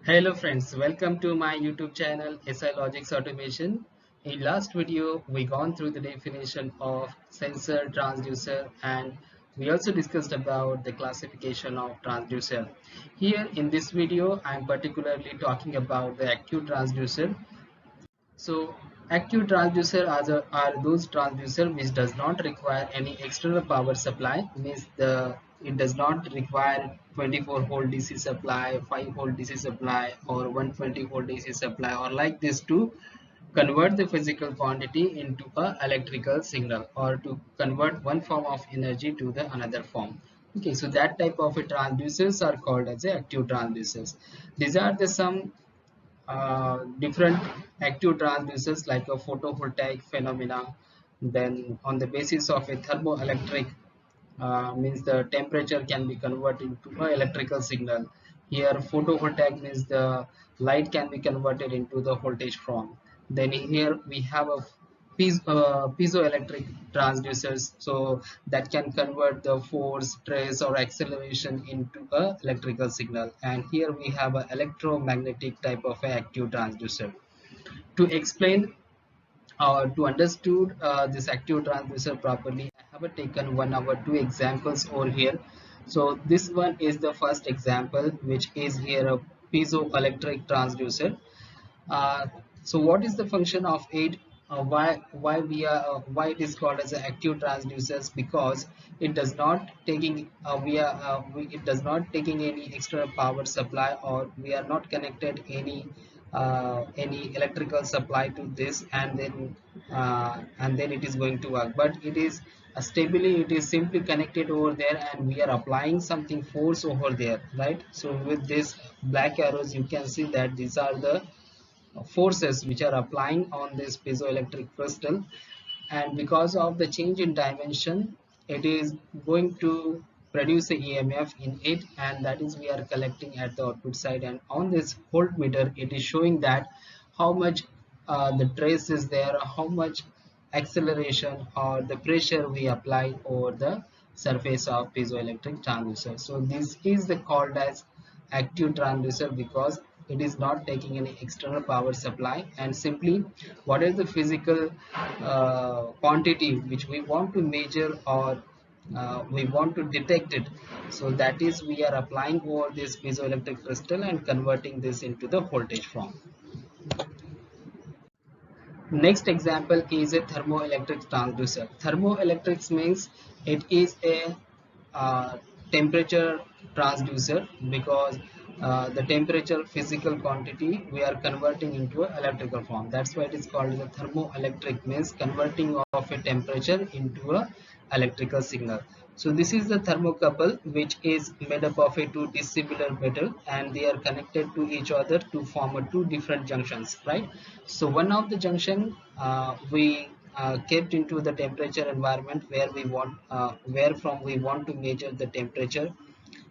Hello friends, welcome to my YouTube channel SI Logics Automation. In last video, we gone through the definition of sensor, transducer, and we also discussed about the classification of transducer. Here in this video, I am particularly talking about the active transducer. So active transducer are those transducer which does not require any external power supply, means it does not require 24-volt DC supply, 5-volt DC supply, or 120-volt DC supply, or like this to convert the physical quantity into a electrical signal, or to convert one form of energy to the another form. Okay, so that type of transducers are called as active transducers. These are the some different active transducers like a photovoltaic phenomena. Then on the basis of a thermoelectric, means the temperature can be converted into an electrical signal. Here photovoltaic means the light can be converted into the voltage form. Then here we have a piezoelectric transducers, so that can convert the force, stress, or acceleration into a electrical signal. And here we have an electromagnetic type of a active transducer. To explain to understood this active transducer properly, I have taken one of our two examples over here. So this one is the first example, which is here a piezoelectric transducer. So what is the function of it? Why it is called as an active transducers? Because it does not taking it does not taking any extra power supply, or we are not connected any electrical supply to this, and then it is going to work. But it is stably, it is simply connected over there, and we are applying something force over there, right? So with this black arrows, you can see that these are the forces which are applying on this piezoelectric crystal, and because of the change in dimension, it is going to produce a EMF in it, and that is we are collecting at the output side. And on this voltmeter, it is showing that how much the trace is there, how much acceleration or the pressure we apply over the surface of piezoelectric transducer. So this is the called as active transducer, because it is not taking any external power supply, and simply what is the physical quantity which we want to measure, or we want to detect it, so that is we are applying over this piezoelectric crystal and converting this into the voltage form. Next example is a thermoelectric transducer. Thermoelectrics means it is a temperature transducer, because the temperature physical quantity we are converting into an electrical form. That's why it is called as a thermoelectric, means converting of a temperature into a electrical signal. So this is the thermocouple, which is made up of a two dissimilar metal, and they are connected to each other to form a two different junctions, right? So one of the junction we kept into the temperature environment, where we want where from we want to measure the temperature.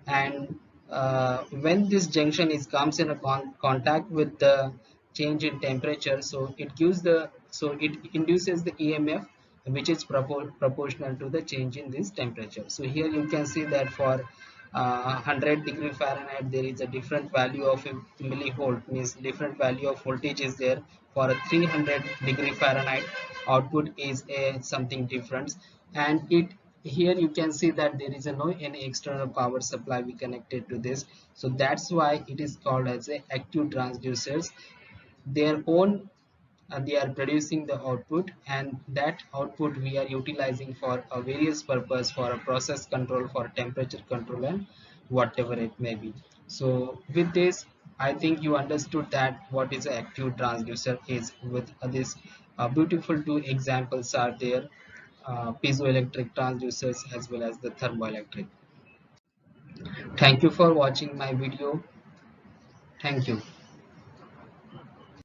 And when this junction is comes in a contact with the change in temperature, so it induces the EMF, which is proportional to the change in this temperature. So here you can see that for 100 degree Fahrenheit, there is a different value of a millivolt, means different value of voltage is there. For a 300 degree Fahrenheit, output is a something different. And it here you can see that there is a no any external power supply we connected to this. So that's why it is called as a active transducers. Their own they are producing the output, and that output we are utilizing for a various purpose, for a process control, for temperature control, and whatever it may be. So with this, I think you understood that what is an active transducer is. With this beautiful two examples are there, piezoelectric transducers as well as the thermoelectric. Thank you for watching my video. Thank you.